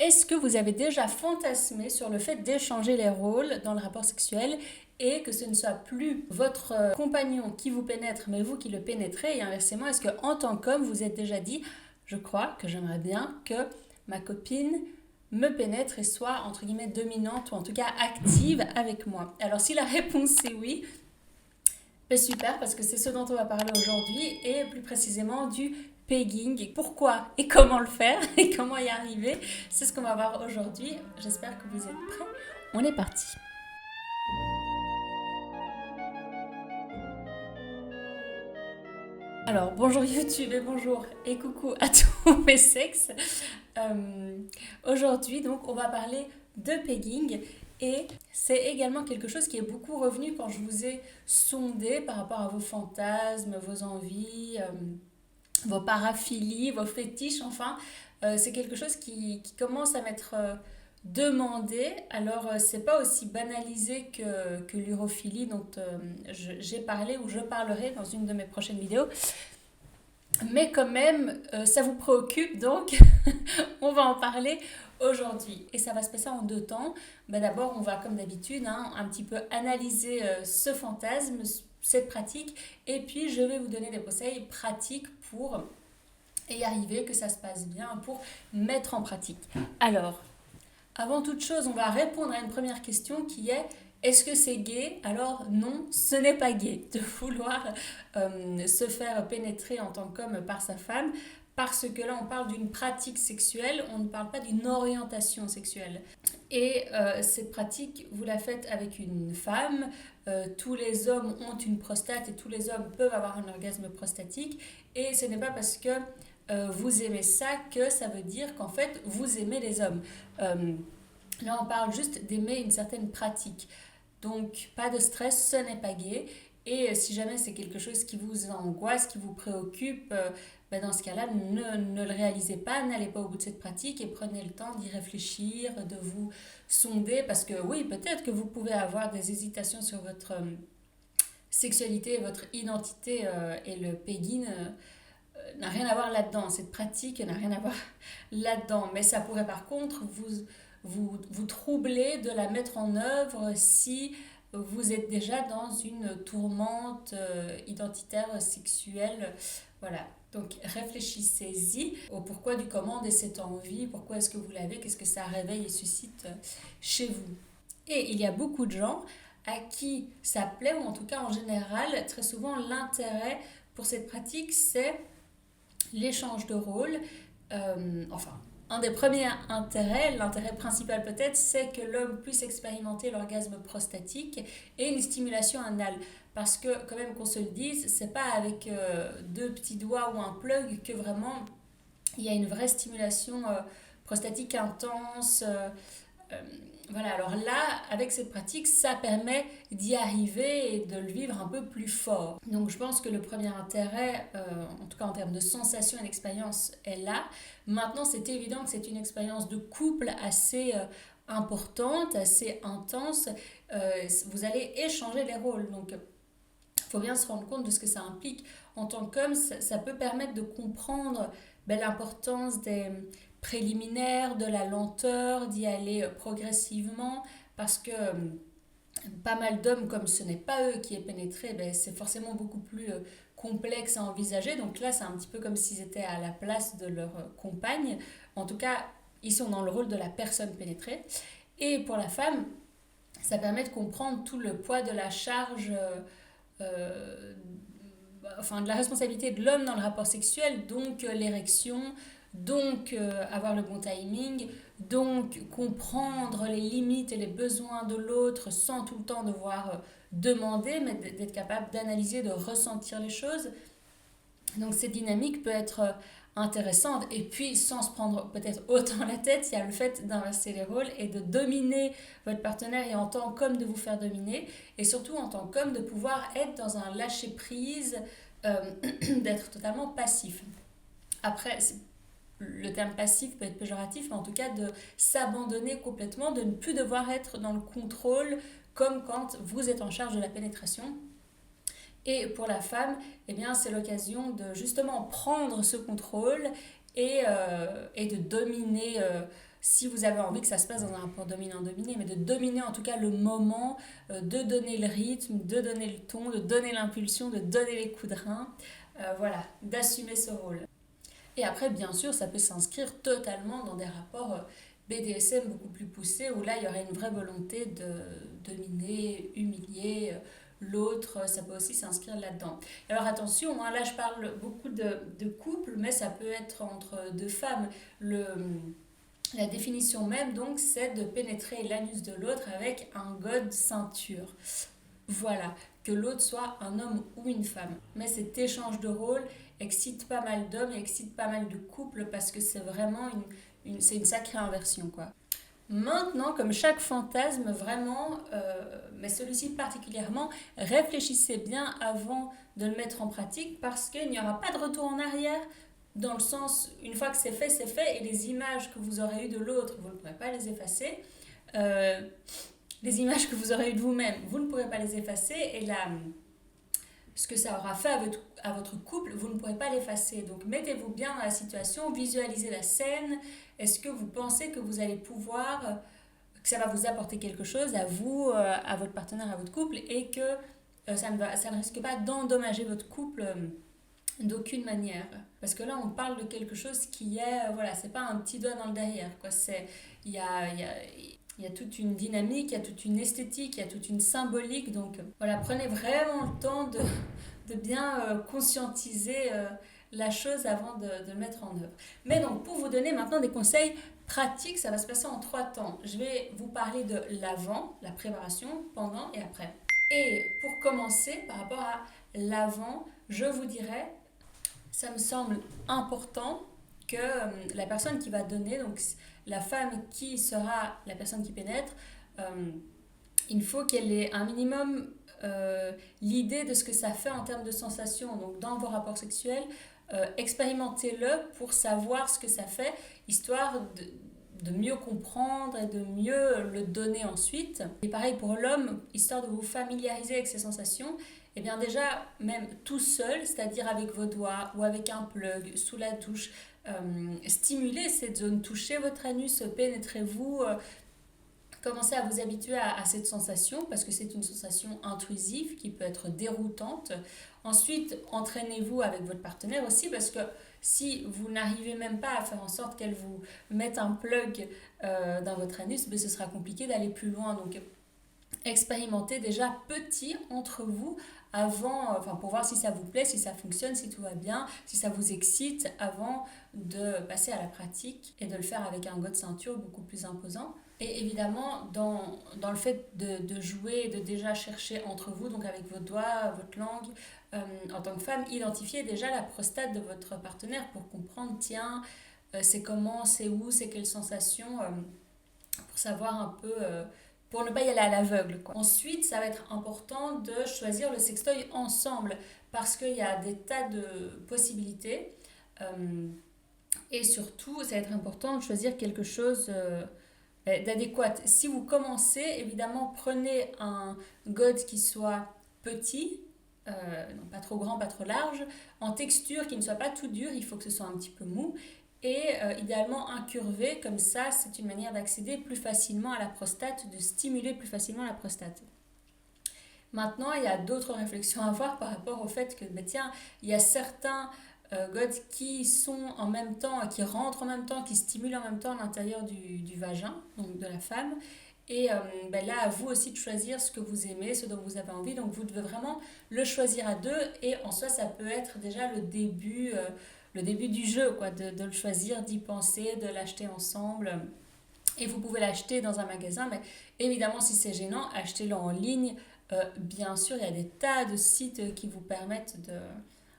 Est-ce que vous avez déjà fantasmé sur le fait d'échanger les rôles dans le rapport sexuel et que ce ne soit plus votre compagnon qui vous pénètre, mais vous qui le pénétrez? Et inversement, est-ce que en tant qu'homme, vous êtes déjà dit, je crois que j'aimerais bien que ma copine me pénètre et soit entre guillemets dominante ou en tout cas active avec moi? Alors si la réponse c'est oui, ben super, parce que c'est ce dont on va parler aujourd'hui et plus précisément du pegging. Pourquoi et comment le faire et comment y arriver, c'est ce qu'on va voir aujourd'hui. J'espère que vous êtes prêts. On est parti. Alors, bonjour YouTube et bonjour et coucou à tous mes sexes. Euh, Aujourd'hui, donc, on va parler de pegging et c'est également quelque chose qui est beaucoup revenu quand je vous ai sondé par rapport à vos fantasmes, vos envies, vos paraphilies, vos fétiches, enfin, c'est quelque chose qui commence à m'être demandé. Alors, c'est pas aussi banalisé que l'urophilie dont j'ai parlé ou je parlerai dans une de mes prochaines vidéos. Mais quand même, ça vous préoccupe, donc on va en parler aujourd'hui. Et ça va se passer en deux temps. Ben d'abord, on va, comme d'habitude, hein, un petit peu analyser ce fantasme, cette pratique, et puis je vais vous donner des conseils pratiques pour y arriver, que ça se passe bien, pour mettre en pratique. Alors, avant toute chose, on va répondre à une première question qui est: est-ce que c'est gay? Alors non, ce n'est pas gay de vouloir se faire pénétrer en tant qu'homme par sa femme, parce que là on parle d'une pratique sexuelle, on ne parle pas d'une orientation sexuelle. Et cette pratique, vous la faites avec une femme, tous les hommes ont une prostate et tous les hommes peuvent avoir un orgasme prostatique, et ce n'est pas parce que vous aimez ça que ça veut dire qu'en fait vous aimez les hommes. Euh, Là, on parle juste d'aimer une certaine pratique. Donc, pas de stress, ce n'est pas gay. Et si jamais c'est quelque chose qui vous angoisse, qui vous préoccupe, ben dans ce cas-là, ne le réalisez pas, n'allez pas au bout de cette pratique et prenez le temps d'y réfléchir, de vous sonder. Parce que oui, peut-être que vous pouvez avoir des hésitations sur votre sexualité, votre identité et le pegging n'a rien à voir là-dedans. Cette pratique n'a rien à voir là-dedans. Mais ça pourrait par contre vous troubler de la mettre en œuvre si vous êtes déjà dans une tourmente identitaire sexuelle. Voilà. Donc réfléchissez-y au pourquoi du comment de cette envie, pourquoi est-ce que vous l'avez, qu'est-ce que ça réveille et suscite chez vous. Et il y a beaucoup de gens à qui ça plaît, ou en tout cas en général, très souvent l'intérêt pour cette pratique, c'est l'échange de rôles. Enfin, un des premiers intérêts, l'intérêt principal peut-être, c'est que l'homme puisse expérimenter l'orgasme prostatique et une stimulation anale. Parce que, quand même qu'on se le dise, c'est pas avec deux petits doigts ou un plug que vraiment il y a une vraie stimulation prostatique intense. Euh, voilà, alors là, avec cette pratique, ça permet d'y arriver et de le vivre un peu plus fort. Donc je pense que le premier intérêt, en tout cas en termes de sensation et d'expérience, est là. Maintenant, c'est évident que c'est une expérience de couple assez importante, assez intense. Vous allez échanger les rôles. Donc il faut bien se rendre compte de ce que ça implique. En tant qu'homme, ça peut permettre de comprendre ben, l'importance des préliminaires, de la lenteur, d'y aller progressivement, parce que pas mal d'hommes, comme ce n'est pas eux qui est pénétré, ben, c'est forcément beaucoup plus complexe à envisager. Donc là, c'est un petit peu comme s'ils étaient à la place de leur compagne. En tout cas, ils sont dans le rôle de la personne pénétrée. Et pour la femme, ça permet de comprendre tout le poids de la charge euh, enfin de la responsabilité de l'homme dans le rapport sexuel, donc l'érection, donc avoir le bon timing, donc comprendre les limites et les besoins de l'autre sans tout le temps devoir demander, mais d'être capable d'analyser, de ressentir les choses. Donc cette dynamique peut être intéressante. Et puis sans se prendre peut-être autant la tête, il y a le fait d'inverser les rôles et de dominer votre partenaire, et en tant qu'homme de vous faire dominer, et surtout en tant qu'homme de pouvoir être dans un lâcher-prise, d'être totalement passif. Après, le terme passif peut être péjoratif, mais en tout cas de s'abandonner complètement, de ne plus devoir être dans le contrôle comme quand vous êtes en charge de la pénétration. Et pour la femme, eh bien, c'est l'occasion de justement prendre ce contrôle et de dominer si vous avez envie que ça se passe dans un rapport dominant-dominé, mais de dominer en tout cas le moment, de donner le rythme, de donner le ton, de donner l'impulsion, de donner les coups de rein, voilà, d'assumer ce rôle. Et après, bien sûr, ça peut s'inscrire totalement dans des rapports BDSM beaucoup plus poussés, où là, il y aurait une vraie volonté de dominer, humilier l'autre, ça peut aussi s'inscrire là-dedans. Alors attention, hein, là je parle beaucoup de couple, mais ça peut être entre deux femmes. La définition même, donc, c'est de pénétrer l'anus de l'autre avec un god ceinture. Voilà, que l'autre soit un homme ou une femme. Mais cet échange de rôles excite pas mal d'hommes et excite pas mal de couples parce que c'est vraiment c'est une sacrée inversion, quoi. Maintenant, comme chaque fantasme, vraiment, mais celui-ci particulièrement, réfléchissez bien avant de le mettre en pratique parce qu'il n'y aura pas de retour en arrière dans le sens, une fois que c'est fait, et les images que vous aurez eues de l'autre, vous ne pourrez pas les effacer. Euh, les images que vous aurez eues de vous-même, vous ne pourrez pas les effacer, et ce que ça aura fait à votre couple, vous ne pourrez pas l'effacer. Donc mettez-vous bien dans la situation, visualisez la scène. Est-ce que vous pensez que vous allez pouvoir, que ça va vous apporter quelque chose à vous, à votre partenaire, à votre couple, et que ça ne risque pas d'endommager votre couple d'aucune manière. Parce que là, on parle de quelque chose qui est, voilà, c'est pas un petit doigt dans le derrière, quoi. Il y a toute une dynamique, il y a toute une esthétique, il y a toute une symbolique. Donc voilà, prenez vraiment le temps de bien conscientiser la chose avant de le mettre en œuvre. Mais donc, pour vous donner maintenant des conseils pratiques, ça va se passer en 3 temps. Je vais vous parler de l'avant, la préparation, pendant et après. Et pour commencer, par rapport à l'avant, je vous dirais, ça me semble important que la personne qui va donner, donc la femme qui sera la personne qui pénètre, il faut qu'elle ait un minimum l'idée de ce que ça fait en termes de sensations. Donc dans vos rapports sexuels, expérimentez-le pour savoir ce que ça fait, histoire de mieux comprendre et de mieux le donner ensuite. Et pareil pour l'homme, histoire de vous familiariser avec ces sensations, et bien déjà, même tout seul, c'est-à-dire avec vos doigts ou avec un plug sous la douche, stimulez cette zone, touchez votre anus, pénétrez-vous, commencez à vous habituer à cette sensation parce que c'est une sensation intrusive qui peut être déroutante. Ensuite, entraînez-vous avec votre partenaire aussi parce que si vous n'arrivez même pas à faire en sorte qu'elle vous mette un plug dans votre anus, ben ce sera compliqué d'aller plus loin. Donc, expérimentez déjà petit entre vous avant, pour voir si ça vous plaît, si ça fonctionne, si tout va bien, si ça vous excite avant de passer à la pratique et de le faire avec un god ceinture beaucoup plus imposant. Et évidemment, dans le fait de jouer et de déjà chercher entre vous, donc avec vos doigts, votre langue, en tant que femme, identifiez déjà la prostate de votre partenaire pour comprendre, tiens, c'est comment, c'est où, c'est quelle sensation, pour savoir un peu, pour ne pas y aller à l'aveugle, quoi. Ensuite, ça va être important de choisir le sextoy ensemble parce qu'il y a des tas de possibilités. Et surtout, ça va être important de choisir quelque chose d'adéquat. Si vous commencez, évidemment, prenez un god qui soit petit, non, pas trop grand, pas trop large, en texture qui ne soit pas tout dur, il faut que ce soit un petit peu mou, et idéalement incurvé, comme ça, c'est une manière d'accéder plus facilement à la prostate, de stimuler plus facilement la prostate. Maintenant, il y a d'autres réflexions à avoir par rapport au fait que, tiens, il y a certains gods qui sont en même temps, qui rentrent en même temps, qui stimulent en même temps l'intérieur du vagin, donc de la femme. Et là, à vous aussi de choisir ce que vous aimez, ce dont vous avez envie. Donc, vous devez vraiment le choisir à deux. Et en soi, ça peut être déjà le début du jeu, quoi, de le choisir, d'y penser, de l'acheter ensemble. Et vous pouvez l'acheter dans un magasin, mais évidemment, si c'est gênant, achetez-le en ligne. Bien sûr, il y a des tas de sites qui vous permettent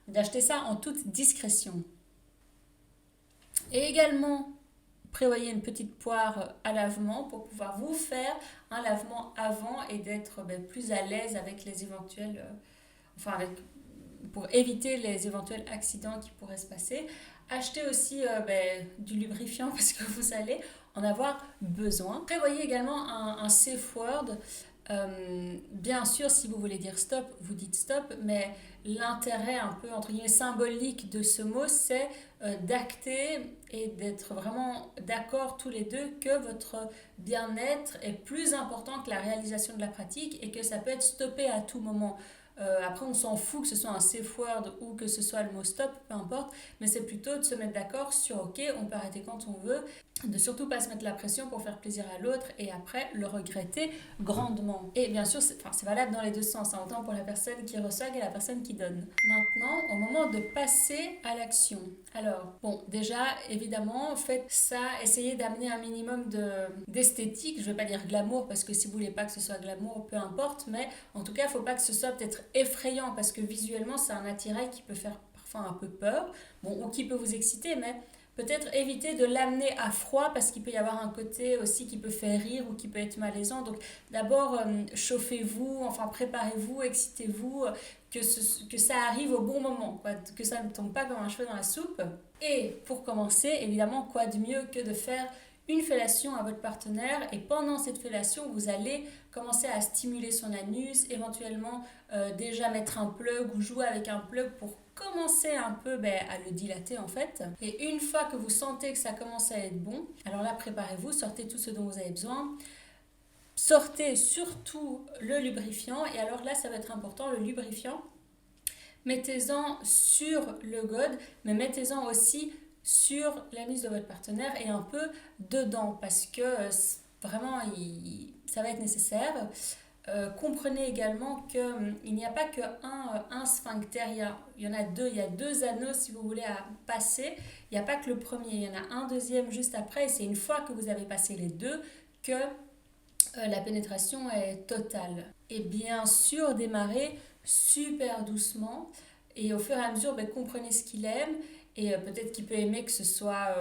d'acheter ça en toute discrétion. Et également, prévoyez une petite poire à lavement pour pouvoir vous faire un lavement avant et d'être plus à l'aise avec les éventuels, pour éviter les éventuels accidents qui pourraient se passer. Achetez aussi du lubrifiant parce que vous allez en avoir besoin. Prévoyez également un safe word. Bien sûr, si vous voulez dire stop, vous dites stop, mais l'intérêt un peu entre guillemets symbolique de ce mot, c'est d'acter et d'être vraiment d'accord tous les deux que votre bien-être est plus important que la réalisation de la pratique et que ça peut être stoppé à tout moment. Après, on s'en fout que ce soit un safe word ou que ce soit le mot stop, peu importe, mais c'est plutôt de se mettre d'accord sur ok, on peut arrêter quand on veut, de surtout pas se mettre la pression pour faire plaisir à l'autre et après le regretter grandement. Et bien sûr, c'est valable dans les deux sens, hein, autant pour la personne qui reçoit que la personne qui donne. Maintenant, au moment de passer à l'action. Alors, bon, déjà, évidemment, faites ça, essayez d'amener un minimum d'esthétique, je vais pas dire glamour, parce que si vous voulez pas que ce soit glamour, peu importe, mais en tout cas, il faut pas que ce soit peut-être effrayant, parce que visuellement, c'est un attirail qui peut faire parfois un peu peur, bon, ou qui peut vous exciter, mais peut-être éviter de l'amener à froid parce qu'il peut y avoir un côté aussi qui peut faire rire ou qui peut être malaisant. Donc d'abord, chauffez-vous, enfin préparez-vous, excitez-vous, que ça arrive au bon moment, quoi, que ça ne tombe pas comme un cheveu dans la soupe. Et pour commencer, évidemment, quoi de mieux que de faire une fellation à votre partenaire et pendant cette fellation, vous allez commencer à stimuler son anus, éventuellement déjà mettre un plug ou jouer avec un plug pour commencer un peu à le dilater en fait. Et une fois que vous sentez que ça commence à être bon, alors là préparez-vous, sortez tout ce dont vous avez besoin. Sortez surtout le lubrifiant et alors là ça va être important, le lubrifiant, mettez-en sur le god, mais mettez-en aussi sur l'anus de votre partenaire et un peu dedans parce que vraiment ça va être nécessaire. Comprenez également qu'il n'y a pas qu'un sphincter, il y en a deux, il y a deux anneaux si vous voulez à passer, il n'y a pas que le premier, il y en a un deuxième juste après et c'est une fois que vous avez passé les deux que la pénétration est totale. Et bien sûr démarrez super doucement et au fur et à mesure comprenez ce qu'il aime et peut-être qu'il peut aimer que ce soit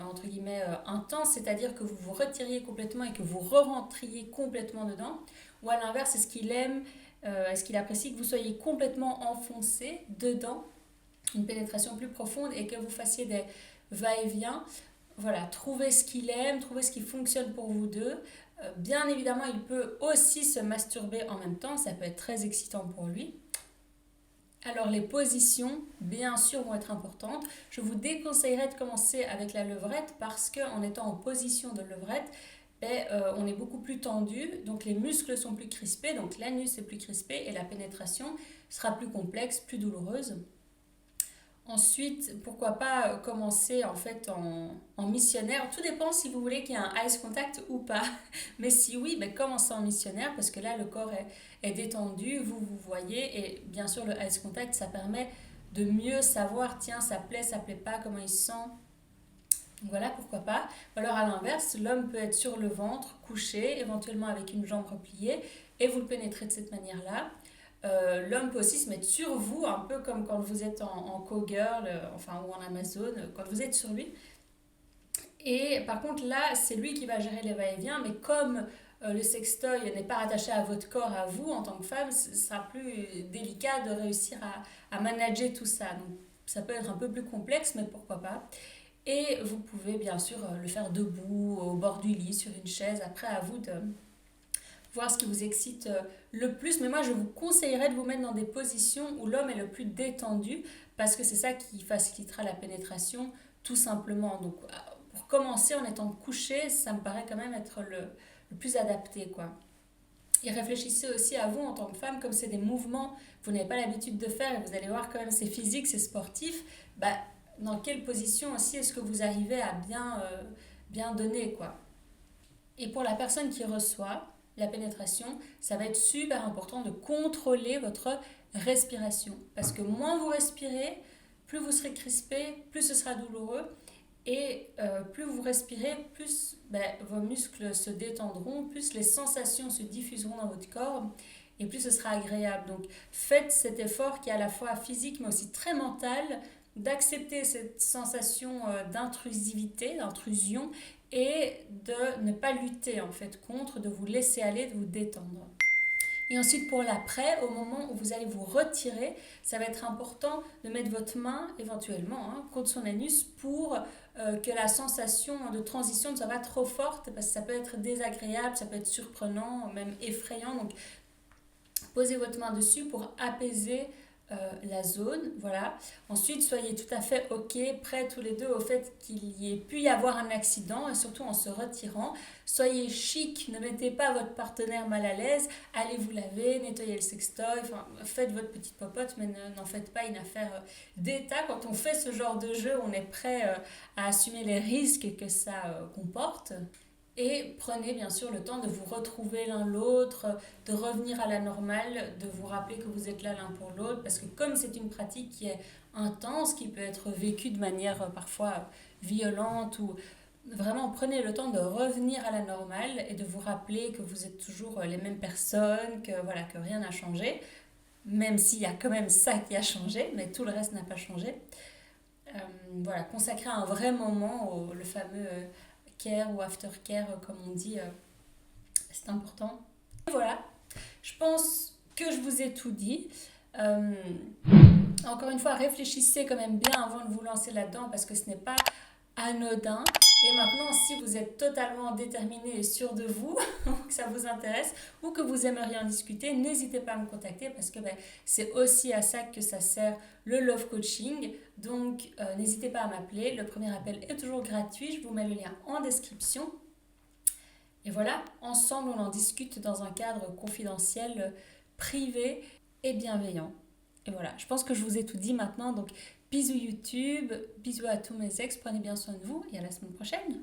entre guillemets intense, c'est-à-dire que vous vous retiriez complètement et que vous re-rentriez complètement dedans. Ou à l'inverse, est-ce qu'il aime, est-ce qu'il apprécie que vous soyez complètement enfoncé dedans, une pénétration plus profonde et que vous fassiez des va-et-vient. Voilà, trouvez ce qu'il aime, trouvez ce qui fonctionne pour vous deux. Bien évidemment, il peut aussi se masturber en même temps, ça peut être très excitant pour lui. Alors les positions, bien sûr, vont être importantes. Je vous déconseillerais de commencer avec la levrette parce qu'en étant en position de levrette, on est beaucoup plus tendu, donc les muscles sont plus crispés, donc l'anus est plus crispé et la pénétration sera plus complexe, plus douloureuse. Ensuite, pourquoi pas commencer en fait en missionnaire. Tout dépend si vous voulez qu'il y ait un eyes contact ou pas. Mais si oui, commencez en missionnaire parce que là le corps est détendu, vous voyez et bien sûr le eyes contact ça permet de mieux savoir tiens ça plaît pas, comment il se sent. Voilà, pourquoi pas. Alors à l'inverse, l'homme peut être sur le ventre, couché, éventuellement avec une jambe repliée, et vous le pénétrez de cette manière-là. L'homme peut aussi se mettre sur vous, un peu comme quand vous êtes en cowgirl, ou en Amazon, quand vous êtes sur lui. Et par contre là, c'est lui qui va gérer les va-et-vient, mais comme le sextoy n'est pas rattaché à votre corps, à vous en tant que femme, ce sera plus délicat de réussir à manager tout ça. Donc ça peut être un peu plus complexe, mais pourquoi pas. Et vous pouvez bien sûr le faire debout, au bord du lit, sur une chaise. Après, à vous de voir ce qui vous excite le plus. Mais moi, je vous conseillerais de vous mettre dans des positions où l'homme est le plus détendu parce que c'est ça qui facilitera la pénétration, tout simplement. Donc, pour commencer en étant couché, ça me paraît quand même être le plus adapté, quoi. Et réfléchissez aussi à vous en tant que femme, comme c'est des mouvements que vous n'avez pas l'habitude de faire et vous allez voir quand même c'est physique, c'est sportif, dans quelle position aussi est-ce que vous arrivez à bien donner, quoi. Et pour la personne qui reçoit la pénétration, ça va être super important de contrôler votre respiration. Parce que moins vous respirez, plus vous serez crispé, plus ce sera douloureux. Et plus vous respirez, plus vos muscles se détendront, plus les sensations se diffuseront dans votre corps et plus ce sera agréable. Donc faites cet effort qui est à la fois physique mais aussi très mental, d'accepter cette sensation d'intrusivité, d'intrusion et de ne pas lutter en fait contre, de vous laisser aller, de vous détendre. Et ensuite pour l'après, au moment où vous allez vous retirer, ça va être important de mettre votre main éventuellement contre son anus pour que la sensation de transition ne soit pas trop forte parce que ça peut être désagréable, ça peut être surprenant, même effrayant. Donc posez votre main dessus pour apaiser la zone, voilà. Ensuite, soyez tout à fait OK, prêts tous les deux au fait qu'il y ait pu y avoir un accident et surtout en se retirant. Soyez chic, ne mettez pas votre partenaire mal à l'aise, allez vous laver, nettoyez le sextoy, enfin, faites votre petite popote, mais n'en faites pas une affaire d'état. Quand on fait ce genre de jeu, on est prêt à assumer les risques que ça comporte. Et prenez bien sûr le temps de vous retrouver l'un l'autre, de revenir à la normale, de vous rappeler que vous êtes là l'un pour l'autre, parce que comme c'est une pratique qui est intense, qui peut être vécue de manière parfois violente, ou vraiment prenez le temps de revenir à la normale et de vous rappeler que vous êtes toujours les mêmes personnes, que voilà, que rien n'a changé, même s'il y a quand même ça qui a changé, mais tout le reste n'a pas changé. Voilà, consacrer un vrai moment le fameux care ou aftercare, comme on dit, c'est important. Et voilà, je pense que je vous ai tout dit. Euh, Encore une fois, réfléchissez quand même bien avant de vous lancer là-dedans parce que ce n'est pas anodin. Et maintenant, si vous êtes totalement déterminé et sûr de vous, que ça vous intéresse ou que vous aimeriez en discuter, n'hésitez pas à me contacter parce que c'est aussi à ça que ça sert le Love Coaching. Donc, n'hésitez pas à m'appeler. Le premier appel est toujours gratuit. Je vous mets le lien en description. Et voilà, ensemble, on en discute dans un cadre confidentiel, privé et bienveillant. Et voilà, je pense que je vous ai tout dit maintenant. Donc, bisous YouTube, bisous à tous mes ex, prenez bien soin de vous et à la semaine prochaine.